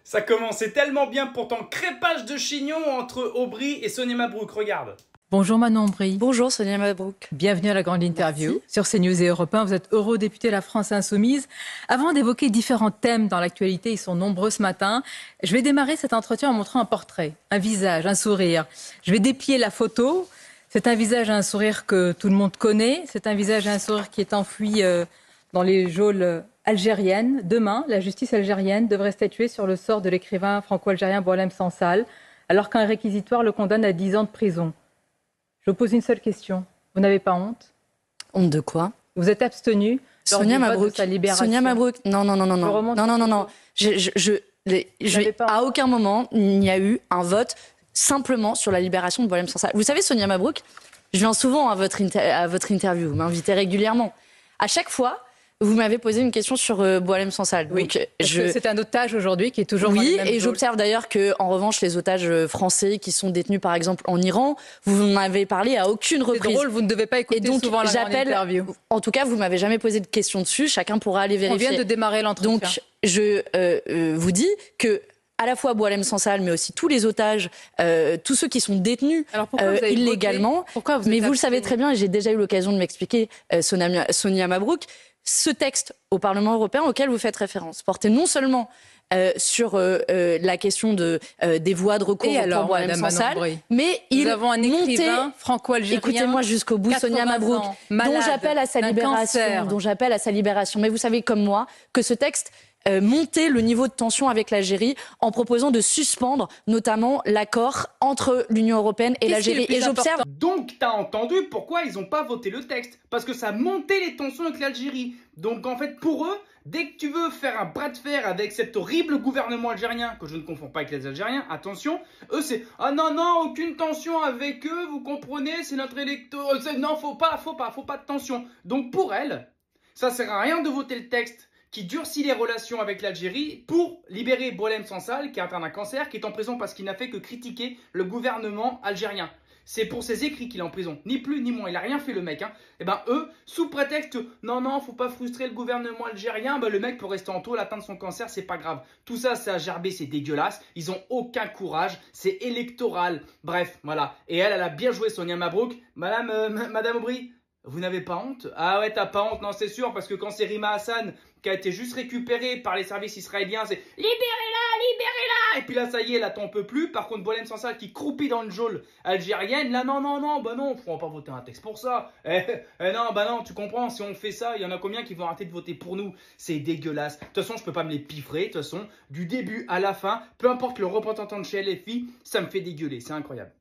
Ça commençait tellement bien, pourtant crépage de chignon entre Aubry et Sonia Mabrouk, regarde. Bonjour Manon Aubry. Bonjour Sonia Mabrouk. Bienvenue à la grande interview. Merci. Sur CNews et Europe 1. Vous êtes eurodéputée de la France Insoumise. Avant d'évoquer différents thèmes dans l'actualité, ils sont nombreux ce matin, je vais démarrer cet entretien en montrant un portrait, un visage, un sourire. Je vais déplier la photo. C'est un visage et un sourire que tout le monde connaît. C'est un visage et un sourire qui est enfoui dans les geôles algériennes. Demain, la justice algérienne devrait statuer sur le sort de l'écrivain franco-algérien Boualem Sansal, alors qu'un réquisitoire le condamne à 10 ans de prison. Je vous pose une seule question. Vous n'avez pas honte? Honte de quoi? Vous êtes abstenue lors du vote de sa libération. Sonia Mabrouk, non. À aucun moment, il n'y a eu un vote simplement sur la libération de Boualem Sansal. Vous savez, Sonia Mabrouk, je viens souvent à votre interview, vous m'invitez régulièrement. À chaque fois, vous m'avez posé une question sur Boualem Sansal. Oui, c'est un otage aujourd'hui qui est toujours dans les mêmes et j'observe d'ailleurs qu'en revanche, les otages français qui sont détenus par exemple en Iran, vous n'en avez parlé à aucune reprise. C'est drôle, vous ne devez pas écouter souvent la grande interview. En tout cas, vous ne m'avez jamais posé de questions dessus, chacun pourra aller vérifier. On vient de démarrer l'entretien. Donc, je vous dis que à la fois Boualem Sansal, mais aussi tous les otages, tous ceux qui sont détenus illégalement. Mais vous le savez très bien, et j'ai déjà eu l'occasion de m'expliquer, Sonia Mabrouk, ce texte au Parlement européen auquel vous faites référence portait non seulement sur la question des voies de recours pour Boualem Sansal, mais il avons un écrivain franco-algérien. Écoutez-moi jusqu'au bout, Sonia Mabrouk, dont j'appelle à sa libération. Mais vous savez comme moi que ce texte monter le niveau de tension avec l'Algérie en proposant de suspendre notamment l'accord entre l'Union européenne et l'Algérie. Et j'observe. Donc t'as entendu pourquoi ils n'ont pas voté le texte? Parce que ça montait les tensions avec l'Algérie. Donc en fait pour eux, dès que tu veux faire un bras de fer avec cet horrible gouvernement algérien, que je ne confonds pas avec les Algériens, attention, eux c'est « Ah non, aucune tension avec eux, vous comprenez, c'est notre électeur, non, faut pas de tension. » Donc pour elles, ça sert à rien de voter le texte qui durcit les relations avec l'Algérie pour libérer Boualem Sansal, qui est atteint d'un cancer, qui est en prison parce qu'il n'a fait que critiquer le gouvernement algérien. C'est pour ses écrits qu'il est en prison, ni plus ni moins, il a rien fait le mec. Hein. Et ben eux, sous prétexte non, faut pas frustrer le gouvernement algérien, ben le mec peut rester en taule, atteindre son cancer, c'est pas grave. Tout ça, c'est à gerber, c'est dégueulasse, ils ont aucun courage, c'est électoral. Bref, voilà. Et elle a bien joué, Sonia Mabrouk. Madame Aubry, vous n'avez pas honte? Ah ouais, t'as pas honte, non c'est sûr, parce que quand c'est Rima Hassan qui a été juste récupérée par les services israéliens, c'est « Libérez-la !» Et puis là, ça y est, là t'en peux plus. Par contre, Boualem Sansal qui croupit dans le geôle algérienne, là non, bah non, on va pas voter un texte pour ça. Non, tu comprends, si on fait ça, il y en a combien qui vont arrêter de voter pour nous? C'est dégueulasse. De toute façon, je peux pas me les piffrer, de toute façon, du début à la fin, peu importe le représentant de chez LFI, ça me fait dégueuler, c'est incroyable.